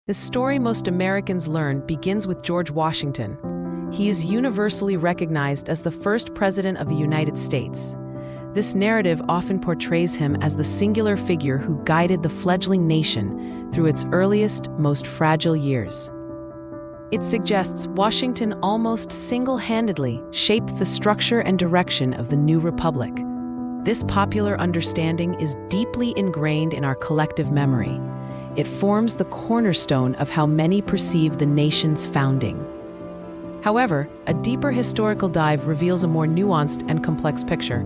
The story most Americans learn begins with George Washington. He is universally recognized as the first president of the United States. This narrative often portrays him as the singular figure who guided the fledgling nation through its earliest, most fragile years. It suggests Washington almost single-handedly shaped the structure and direction of the new republic. This popular understanding is deeply ingrained in our collective memory. It forms the cornerstone of how many perceive the nation's founding. However, a deeper historical dive reveals a more nuanced and complex picture.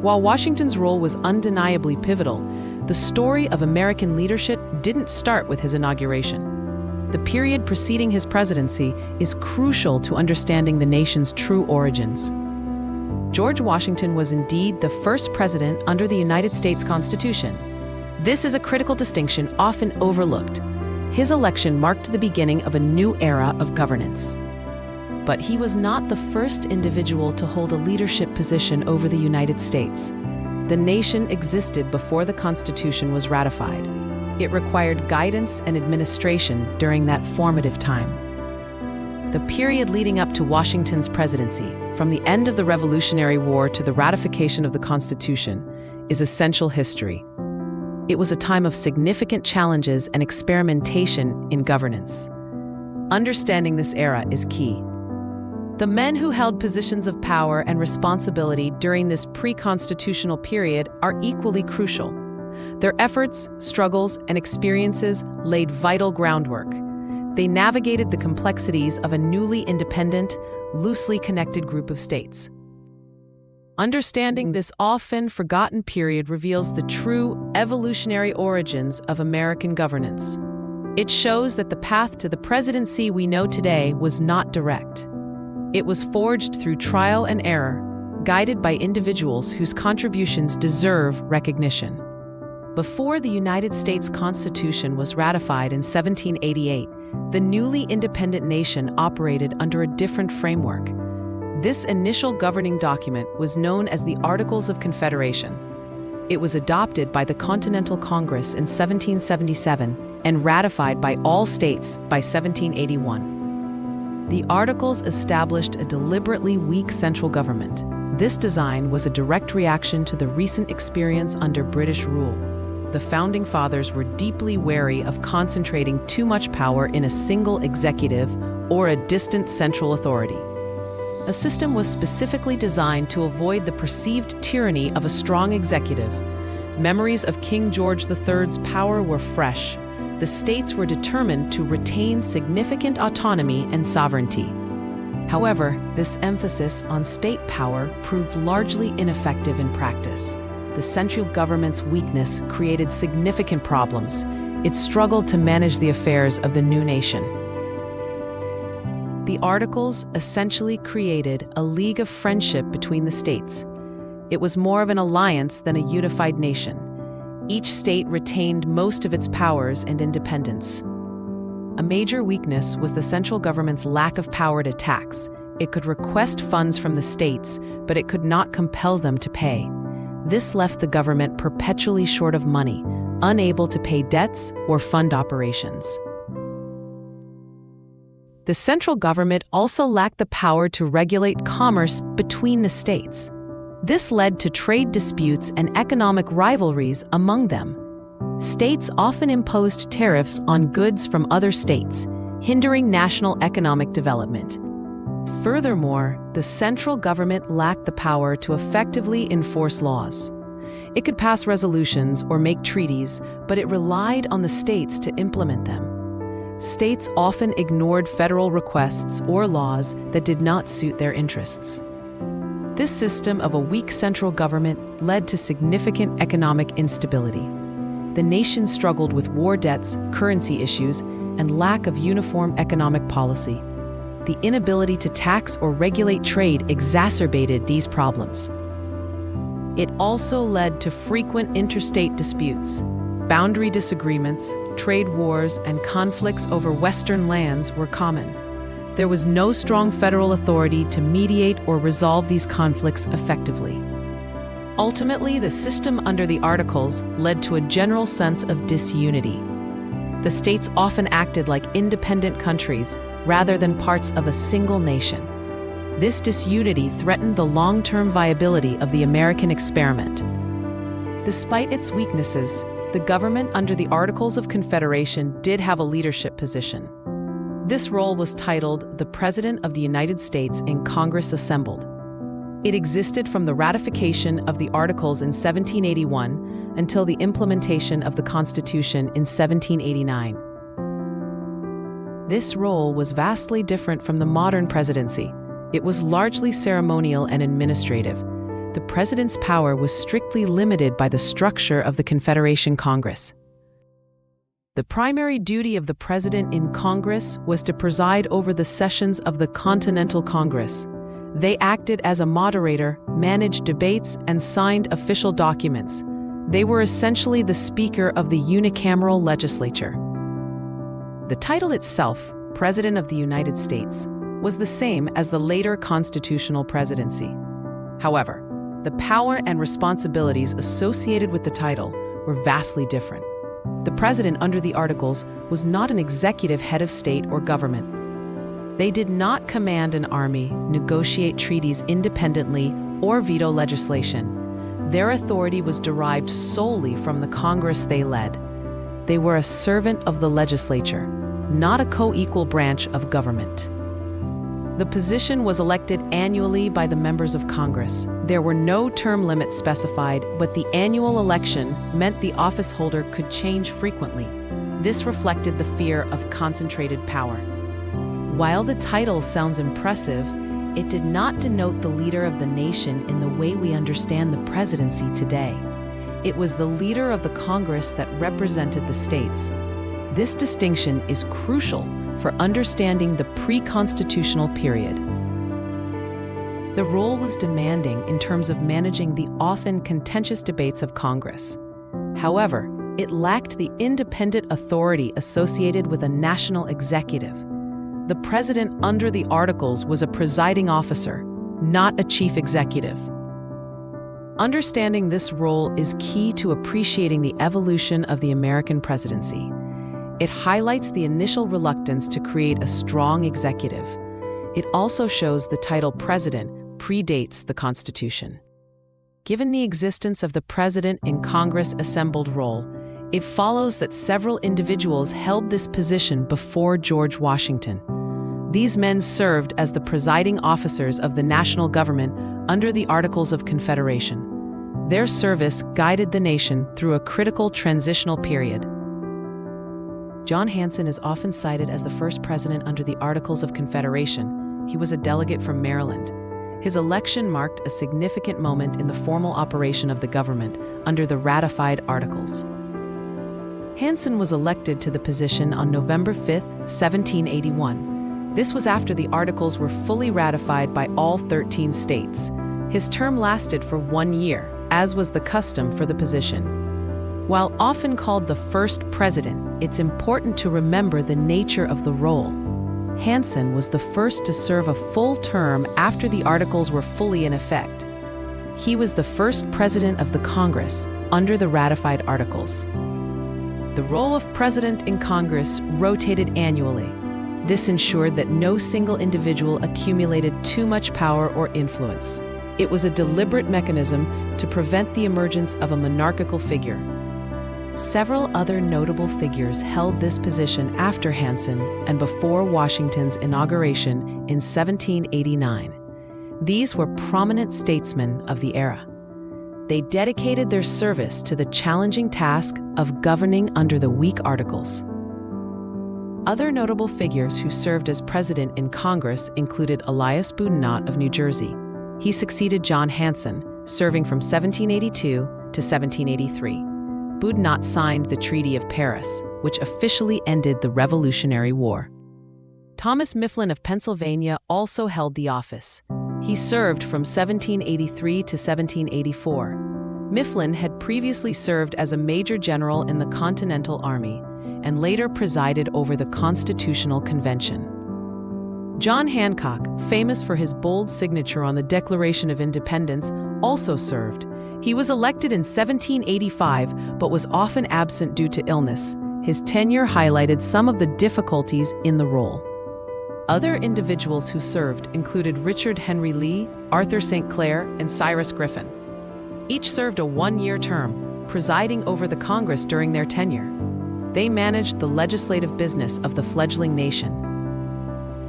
While Washington's role was undeniably pivotal, the story of American leadership didn't start with his inauguration. The period preceding his presidency is crucial to understanding the nation's true origins. George Washington was indeed the first president under the United States Constitution. This is a critical distinction often overlooked. His election marked the beginning of a new era of governance. But he was not the first individual to hold a leadership position over the United States. The nation existed before the Constitution was ratified. It required guidance and administration during that formative time. The period leading up to Washington's presidency, from the end of the Revolutionary War to the ratification of the Constitution, is essential history. It was a time of significant challenges and experimentation in governance. Understanding this era is key. The men who held positions of power and responsibility during this pre-constitutional period are equally crucial. Their efforts, struggles, and experiences laid vital groundwork. They navigated the complexities of a newly independent, loosely connected group of states. Understanding this often forgotten period reveals the true evolutionary origins of American governance. It shows that the path to the presidency we know today was not direct. It was forged through trial and error, guided by individuals whose contributions deserve recognition. Before the United States Constitution was ratified in 1788, the newly independent nation operated under a different framework. This initial governing document was known as the Articles of Confederation. It was adopted by the Continental Congress in 1777 and ratified by all states by 1781. The Articles established a deliberately weak central government. This design was a direct reaction to the recent experience under British rule. The Founding Fathers were deeply wary of concentrating too much power in a single executive or a distant central authority. A system was specifically designed to avoid the perceived tyranny of a strong executive. Memories of King George III's power were fresh. The states were determined to retain significant autonomy and sovereignty. However, this emphasis on state power proved largely ineffective in practice. The central government's weakness created significant problems. It struggled to manage the affairs of the new nation. The Articles essentially created a league of friendship between the states. It was more of an alliance than a unified nation. Each state retained most of its powers and independence. A major weakness was the central government's lack of power to tax. It could request funds from the states, but it could not compel them to pay. This left the government perpetually short of money, unable to pay debts or fund operations. The central government also lacked the power to regulate commerce between the states. This led to trade disputes and economic rivalries among them. States often imposed tariffs on goods from other states, hindering national economic development. Furthermore, the central government lacked the power to effectively enforce laws. It could pass resolutions or make treaties, but it relied on the states to implement them. States often ignored federal requests or laws that did not suit their interests. This system of a weak central government led to significant economic instability. The nation struggled with war debts, currency issues, and lack of uniform economic policy. The inability to tax or regulate trade exacerbated these problems. It also led to frequent interstate disputes. Boundary disagreements, trade wars, and conflicts over Western lands were common. There was no strong federal authority to mediate or resolve these conflicts effectively. Ultimately, the system under the Articles led to a general sense of disunity. The states often acted like independent countries rather than parts of a single nation. This disunity threatened the long-term viability of the American experiment. Despite its weaknesses, the government under the Articles of Confederation did have a leadership position. This role was titled the President of the United States in Congress Assembled. It existed from the ratification of the Articles in 1781 until the implementation of the Constitution in 1789. This role was vastly different from the modern presidency. It was largely ceremonial and administrative. The president's power was strictly limited by the structure of the Confederation Congress. The primary duty of the president in Congress was to preside over the sessions of the Continental Congress. They acted as a moderator, managed debates, and signed official documents. They were essentially the speaker of the unicameral legislature. The title itself, President of the United States, was the same as the later constitutional presidency. However, the power and responsibilities associated with the title were vastly different. The president under the Articles was not an executive head of state or government. They did not command an army, negotiate treaties independently, or veto legislation. Their authority was derived solely from the Congress they led. They were a servant of the legislature, not a co-equal branch of government. The position was elected annually by the members of Congress. There were no term limits specified, but the annual election meant the office holder could change frequently. This reflected the fear of concentrated power. While the title sounds impressive, it did not denote the leader of the nation in the way we understand the presidency today. It was the leader of the Congress that represented the states. This distinction is crucial for understanding the pre-constitutional period. The role was demanding in terms of managing the often contentious debates of Congress. However, it lacked the independent authority associated with a national executive. The president under the Articles was a presiding officer, not a chief executive. Understanding this role is key to appreciating the evolution of the American presidency. It highlights the initial reluctance to create a strong executive. It also shows the title president predates the Constitution. Given the existence of the president in Congress assembled role, it follows that several individuals held this position before George Washington. These men served as the presiding officers of the national government under the Articles of Confederation. Their service guided the nation through a critical transitional period. John Hanson is often cited as the first president under the Articles of Confederation. He was a delegate from Maryland. His election marked a significant moment in the formal operation of the government under the ratified Articles. Hanson was elected to the position on November 5, 1781. This was after the Articles were fully ratified by all 13 states. His term lasted for 1 year, as was the custom for the position. While often called the first president, it's important to remember the nature of the role. Hanson was the first to serve a full term after the Articles were fully in effect. He was the first president of the Congress under the ratified Articles. The role of president in Congress rotated annually. This ensured that no single individual accumulated too much power or influence. It was a deliberate mechanism to prevent the emergence of a monarchical figure. Several other notable figures held this position after Hanson and before Washington's inauguration in 1789. These were prominent statesmen of the era. They dedicated their service to the challenging task of governing under the weak Articles. Other notable figures who served as president in Congress included Elias Boudinot of New Jersey. He succeeded John Hanson, serving from 1782 to 1783. Boudinot signed the Treaty of Paris, which officially ended the Revolutionary War. Thomas Mifflin of Pennsylvania also held the office. He served from 1783 to 1784. Mifflin had previously served as a major general in the Continental Army and later presided over the Constitutional Convention. John Hancock, famous for his bold signature on the Declaration of Independence, also served. He was elected in 1785, but was often absent due to illness. his tenure highlighted some of the difficulties in the role. Other individuals who served included Richard Henry Lee, Arthur St. Clair, and Cyrus Griffin. Each served a one-year term, presiding over the Congress during their tenure. They managed the legislative business of the fledgling nation.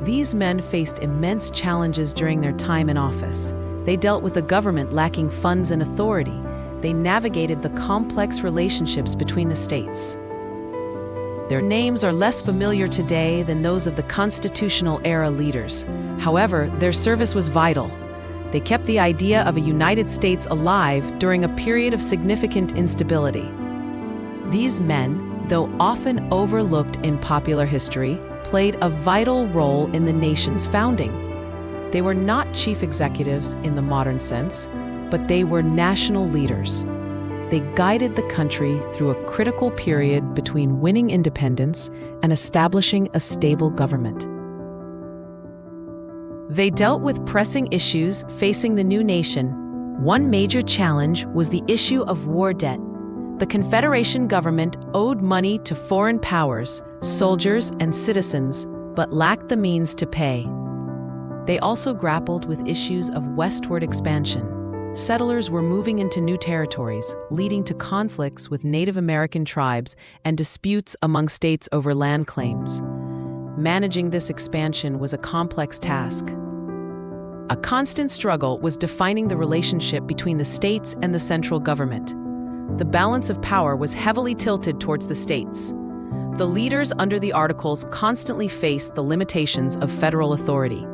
These men faced immense challenges during their time in office. They dealt with a government lacking funds and authority. They navigated the complex relationships between the states. Their names are less familiar today than those of the constitutional-era leaders. However, their service was vital. They kept the idea of a United States alive during a period of significant instability. These men, though often overlooked in popular history, played a vital role in the nation's founding. They were not chief executives in the modern sense, but they were national leaders. They guided the country through a critical period between winning independence and establishing a stable government. They dealt with pressing issues facing the new nation. One major challenge was the issue of war debt. The Confederation government owed money to foreign powers, soldiers, and citizens, but lacked the means to pay. They also grappled with issues of westward expansion. Settlers were moving into new territories, leading to conflicts with Native American tribes and disputes among states over land claims. Managing this expansion was a complex task. A constant struggle was defining the relationship between the states and the central government. The balance of power was heavily tilted towards the states. The leaders under the Articles constantly faced the limitations of federal authority.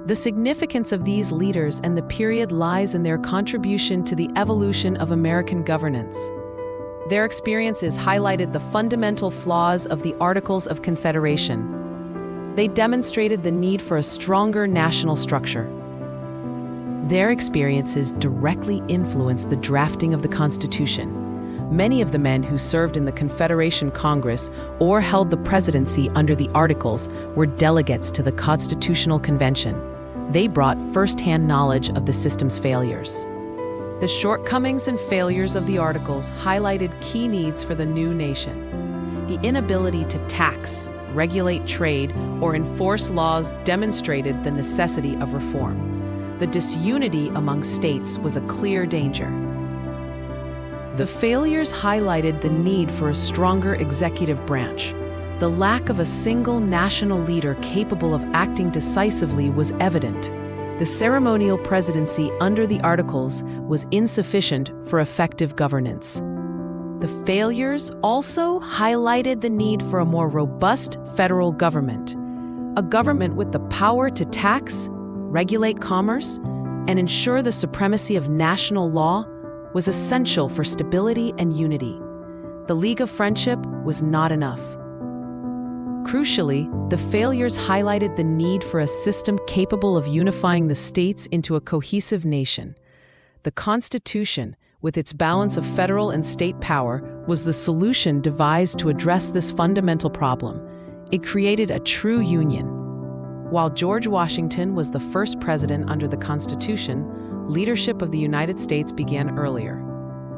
The significance of these leaders and the period lies in their contribution to the evolution of American governance. Their experiences highlighted the fundamental flaws of the Articles of Confederation. They demonstrated the need for a stronger national structure. Their experiences directly influenced the drafting of the Constitution. Many of the men who served in the Confederation Congress or held the presidency under the Articles were delegates to the Constitutional Convention. They brought first-hand knowledge of the system's failures. The shortcomings and failures of the Articles highlighted key needs for the new nation. The inability to tax, regulate trade, or enforce laws demonstrated the necessity of reform. The disunity among states was a clear danger. The failures highlighted the need for a stronger executive branch. The lack of a single national leader capable of acting decisively was evident. The ceremonial presidency under the Articles was insufficient for effective governance. The failures also highlighted the need for a more robust federal government, a government with the power to tax, regulate commerce, and ensure the supremacy of national law was essential for stability and unity. The League of Friendship was not enough. Crucially, the failures highlighted the need for a system capable of unifying the states into a cohesive nation. The Constitution, with its balance of federal and state power, was the solution devised to address this fundamental problem. It created a true union. While George Washington was the first president under the Constitution, leadership of the United States began earlier.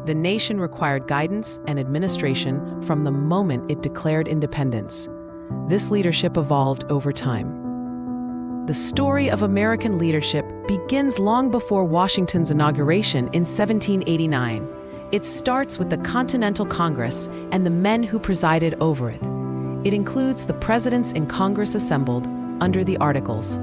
The nation required guidance and administration from the moment it declared independence. This leadership evolved over time. The story of American leadership begins long before Washington's inauguration in 1789. It starts with the Continental Congress and the men who presided over it. It includes the presidents in Congress assembled under the Articles.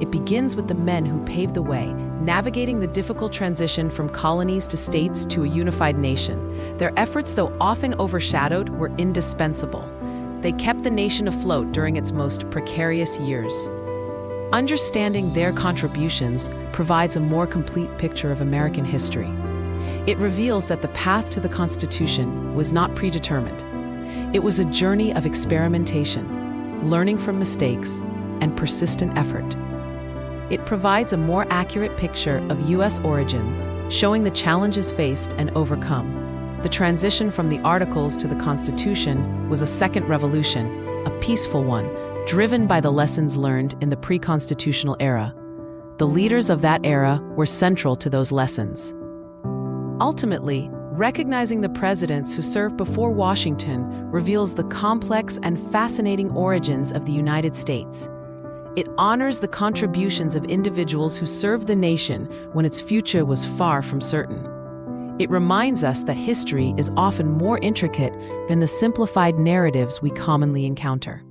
It begins with the men who paved the way, navigating the difficult transition from colonies to states to a unified nation. Their efforts, though often overshadowed, were indispensable. They kept the nation afloat during its most precarious years. Understanding their contributions provides a more complete picture of American history. It reveals that the path to the Constitution was not predetermined. It was a journey of experimentation, learning from mistakes, and persistent effort. It provides a more accurate picture of U.S. origins, showing the challenges faced and overcome. The transition from the Articles to the Constitution was a second revolution, a peaceful one, driven by the lessons learned in the pre-constitutional era. The leaders of that era were central to those lessons. Ultimately, Recognizing the presidents who served before Washington reveals the complex and fascinating origins of the United States. It honors the contributions of individuals who served the nation when its future was far from certain. It reminds us that history is often more intricate than the simplified narratives we commonly encounter.